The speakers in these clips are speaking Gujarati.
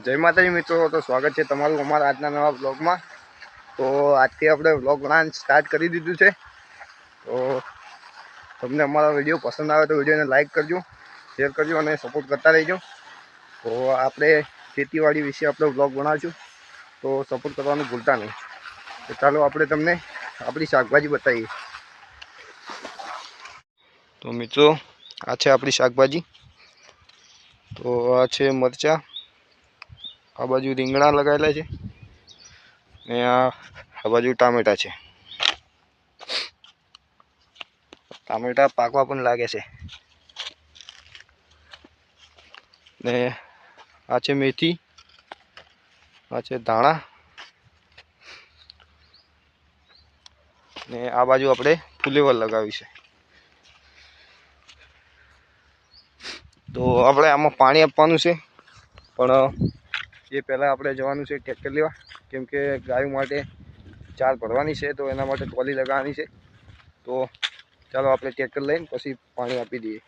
જય માતાજી મિત્રો, તો સ્વાગત છે તમારું અમારા આજના નવા બ્લોગમાં। તો આજથી આપણે બ્લોગ બનાવવાનું સ્ટાર્ટ કરી દીધું છે। તો તમને અમારો વિડીયો પસંદ આવે તો વિડીયોને લાઇક કરજો, શેર કરજો અને સપોર્ટ કરતા રહેજો। તો આપણે ખેતીવાડી વિશે આપણો બ્લોગ બનાવીશું, તો સપોર્ટ કરવાનું ભૂલતા નહીં। તો ચાલો આપણે તમને આપણી શાકભાજી બતાવીએ। તો મિત્રો, આ છે આપણી શાકભાજી। તો આ છે મરચાં, આ બાજુ રીંગણા લગાવેલા છે ને આ બાજુ ટામેટા છે। ટામેટા પાકવા પણ લાગે છે ને આ છે મેથી, આ છે ધાણા ને આ બાજુ આપણે ફુલેવર લગાવી છે। તો આપણે આમાં પાણી આપવાનું છે, પણ એ પહેલાં આપણે જવાનું છે ટ્રેક્ટર લેવા, કેમ કે ગાયો માટે ચાર ભરવાની છે, તો એના માટે ટ્રોલી લગાવવાની છે। તો ચાલો આપણે ટ્રેક્ટર લઈને પછી પાણી આપી દઈએ।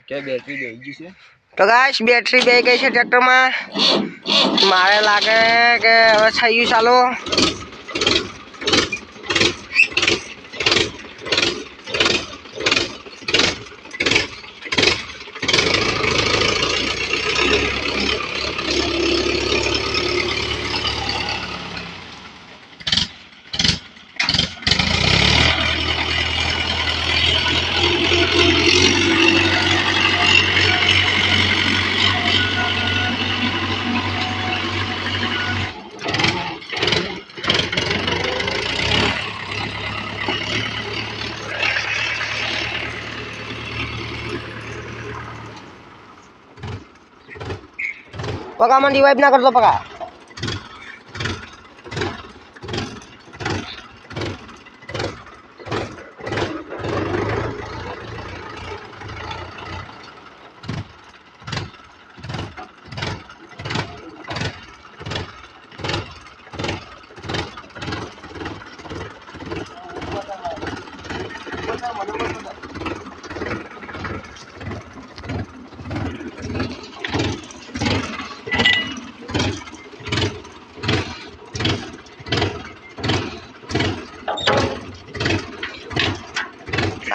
क्या बैटरी बेची છે? तो गाइस बैटरी બે ગઈ છે ટ્રેક્ટરમાં। મારે લાગે કે હવે થઈ ગયું ચાલો। पका मन रिवाइव ना कर दो पका।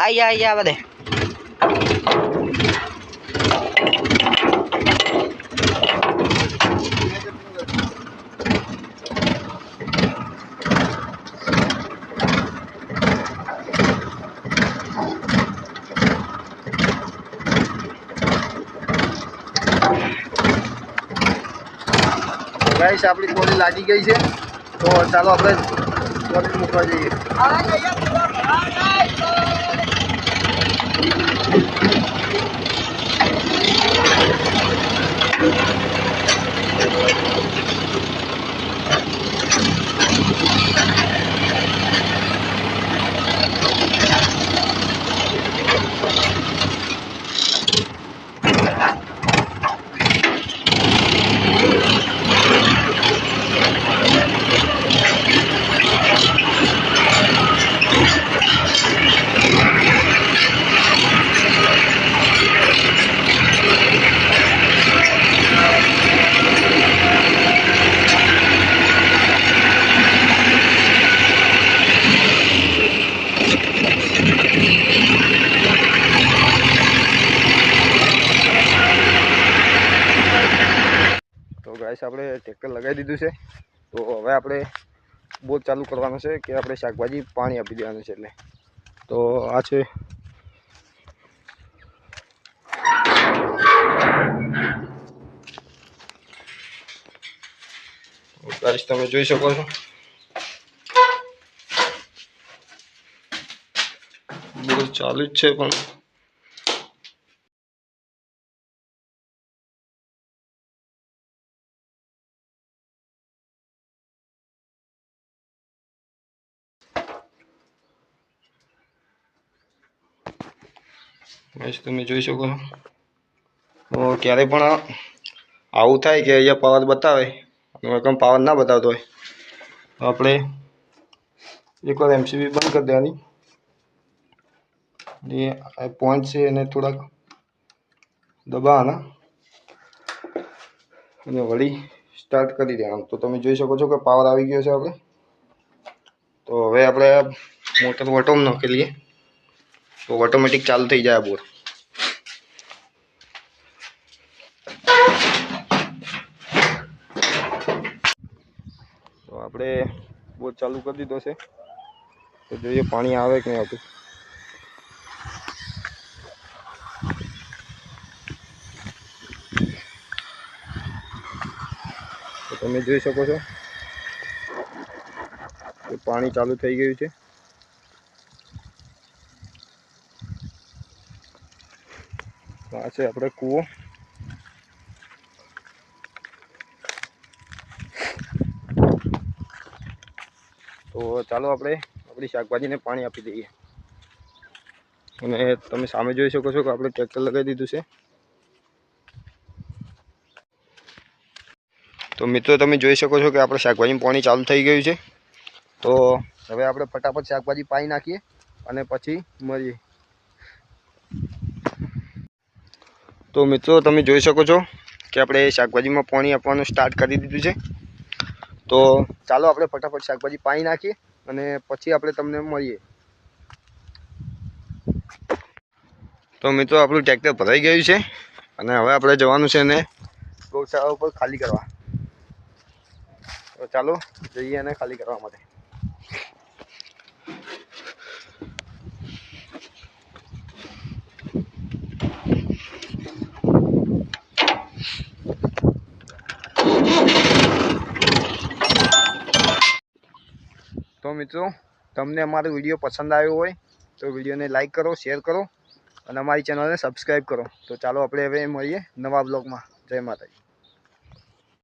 आइया बदे ગાઈસ આપણી ટ્રોલી લાગી ગઈ છે, તો ચાલો આપણે ટ્રોલી મૂકવા જઈએ। ગાઈસ આપણે ટ્રેક્ટર લગાવી દીધું છે, તો હવે આપણે બોર ચાલુ કરવાનો છે કે આપણે શાકભાજી પાણી આપી દેવાનું છે। એટલે તો આ છે ગાઈસ, તમે જોઈ શકો છો બોર ચાલુ જ છે, પણ બસ તમે જોઈ શકો છો. તો ક્યારે પણ આવું થાય કે અહીંયા પાવર બતાવે અને કમ પાવર ના બતાવતો હોય તો આપણે એકવાર એમસીબી બંધ કરી દેવાની. એ પોઈન્ટ છે એને થોડાક દબાવવાના અને વળી સ્ટાર્ટ કરી દેવાનું. તો તમે જોઈ શકો છો કે પાવર આવી ગયો છે આપણે. તો હવે આપણે મોટર ઓટોમાં નાખી લઈએ તો ઓટોમેટિક ચાલુ થઈ જાય બોર. તો આપણે બોર ચાલુ કરી દીધો છે. તો જોઈએ પાણી આવે કે નહીં આવતું. તો તમે જોઈ શકો છો કે પાણી ચાલુ થઈ ગયું છે. આ છે આપણે કૂવો. તો ચાલો આપણે આપણી શાકભાજીને પાણી આપી દઈએ. અને તમે સામે જોઈ શકો છો કે આપણે ટ્રેક્ટર લગાવી દીધું છે. તો મિત્રો તમે જોઈ શકો છો કે આપણે શાકભાજીમાં પાણી ચાલુ થઈ ગયું છે. તો હવે આપણે ફટાફટ શાકભાજી પાઈ નાખીએ અને પછી મળીએ. તો મિત્રો તમે જોઈ શકો છો કે આપણે શાકભાજીમાં પાણી આપવાનું સ્ટાર્ટ કરી દીધું છે. તો ચાલો આપણે ફટાફટ શાકભાજી પાઈ નાખીએ અને પછી આપણે તમને મળીએ. તો મિત્રો આપણું ટ્રેક્ટર ભરાઈ ગયું છે અને હવે આપણે જવાનું છે એને ગૌશાળા ઉપર ખાલી કરવા. તો ચાલો જઈએ એને ખાલી કરવા માટે. તો મિત્રો તમને અમારો વિડીયો પસંદ આવ્યો હોય તો વિડીયોને લાઈક કરો, શેર કરો અને અમારી ચેનલને સબસ્ક્રાઈબ કરો. તો ચાલો આપણે હવે મળીએ નવા બ્લોગમાં. જય માતાજી.